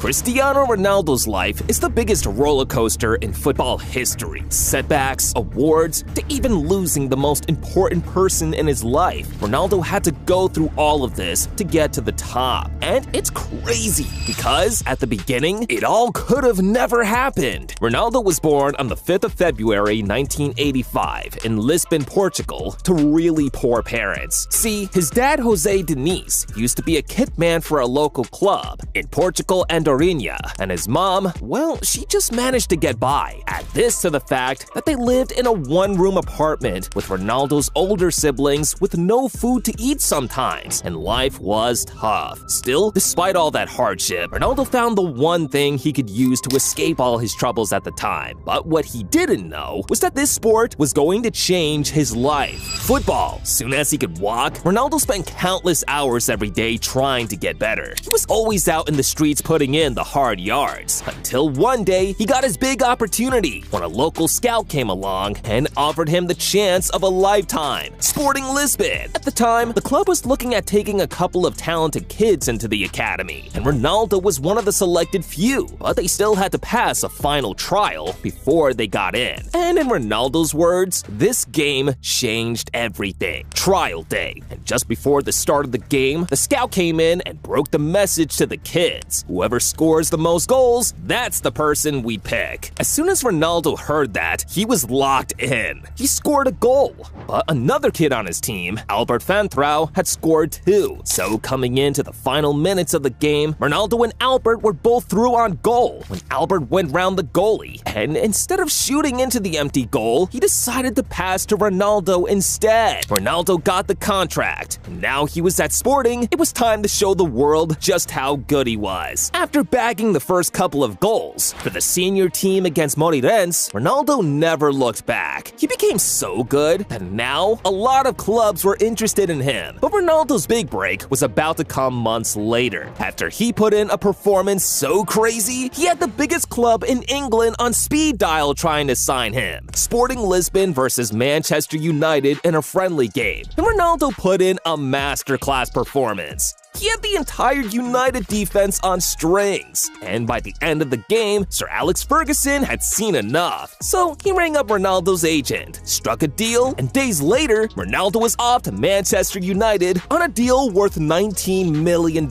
Cristiano Ronaldo's life is the biggest roller coaster in football history. Setbacks, awards, to even losing the most important person in his life. Ronaldo had to go through all of this to get to the top. And it's crazy because at the beginning, it all could have never happened. Ronaldo was born on the 5th of February 1985 in Lisbon, Portugal, to really poor parents. See, his dad Jose Diniz used to be a kit man for a local club in Portugal and Andorinha, and his mom, well, she just managed to get by. Add this to the fact that they lived in a one-room apartment with Ronaldo's older siblings with no food to eat sometimes, and life was tough. Still, despite all that hardship, Ronaldo found the one thing he could use to escape all his troubles at the time. But what he didn't know was that this sport was going to change his life. Football. Soon as he could walk, Ronaldo spent countless hours every day trying to get better. He was always out in the streets putting in the hard yards, until one day he got his big opportunity when a local scout came along and offered him the chance of a lifetime. Sporting Lisbon. At the time, the club was looking at taking a couple of talented kids into the academy, and Ronaldo was one of the selected few, but they still had to pass a final trial before they got in. And in Ronaldo's words, this game changed everything. Trial day. And just before the start of the game, the scout came in and broke the message to the kids. Whoever scores the most goals, that's the person we pick. As soon as Ronaldo heard that, he was locked in. He scored a goal, but another kid on his team, Albert Fantrao, had scored too. So coming into the final minutes of the game, Ronaldo and Albert were both through on goal when Albert went round the goalie, and instead of shooting into the empty goal, he decided to pass to Ronaldo instead. Ronaldo got the contract, and now he was at Sporting. It was time to show the world just how good he was. After bagging the first couple of goals for the senior team against Madeira, Ronaldo never looked back. He became so good that now a lot of clubs were interested in him. But Ronaldo's big break was about to come months later. After he put in a performance so crazy, he had the biggest club in England on speed dial trying to sign him. Sporting Lisbon versus Manchester United in a friendly game, and Ronaldo put in a masterclass performance. He had the entire United defense on strings, and by the end of the game, Sir Alex Ferguson had seen enough. So he rang up Ronaldo's agent, struck a deal, and days later, Ronaldo was off to Manchester United on a deal worth $19 million.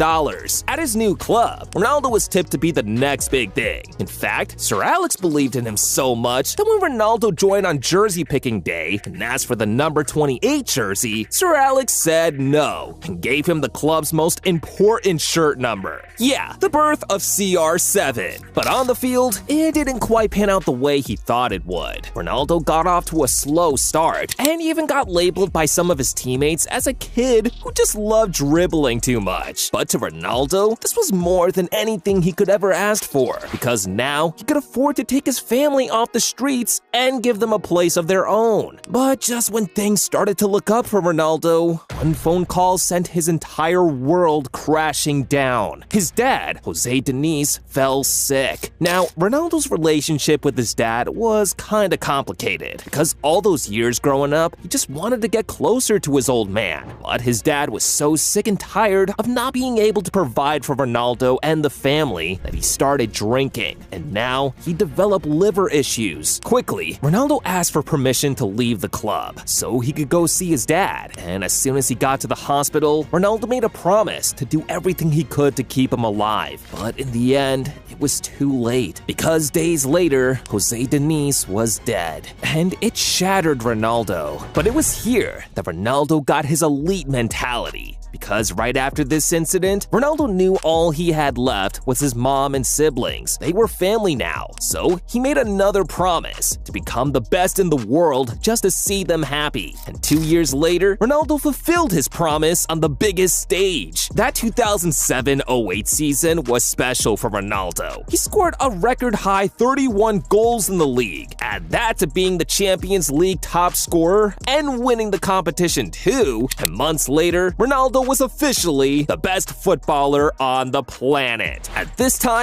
At his new club, Ronaldo was tipped to be the next big thing. In fact, Sir Alex believed in him so much that when Ronaldo joined on jersey picking day and asked for the number 28 jersey, Sir Alex said no and gave him the club's most important shirt number. Yeah, the birth of CR7. But on the field, it didn't quite pan out the way he thought it would. Ronaldo got off to a slow start and even got labeled by some of his teammates as a kid who just loved dribbling too much. But to Ronaldo, this was more than anything he could ever ask for, because now he could afford to take his family off the streets and give them a place of their own. But just when things started to look up for Ronaldo, one phone call sent his entire world crashing down. His dad, Jose Diniz, fell sick. Now, Ronaldo's relationship with his dad was kinda complicated, because all those years growing up, he just wanted to get closer to his old man. But his dad was so sick and tired of not being able to provide for Ronaldo and the family that he started drinking, and now he developed liver issues. Quickly, Ronaldo asked for permission to leave the club so he could go see his dad, and as soon as he got to the hospital, Ronaldo made a promise to do everything he could to keep him alive. But in the end, it was too late, because days later, Jose Diniz was dead. And it shattered Ronaldo. But it was here that Ronaldo got his elite mentality. Because right after this incident, Ronaldo knew all he had left was his mom and siblings. They were family now, so he made another promise to become the best in the world just to see them happy. And 2 years later, Ronaldo fulfilled his promise on the biggest stage. That 2007-08 season was special for Ronaldo. He scored a record-high 31 goals in the league. Add that to being the Champions League top scorer and winning the competition too, and months later, Ronaldo was officially the best footballer on the planet. At this time,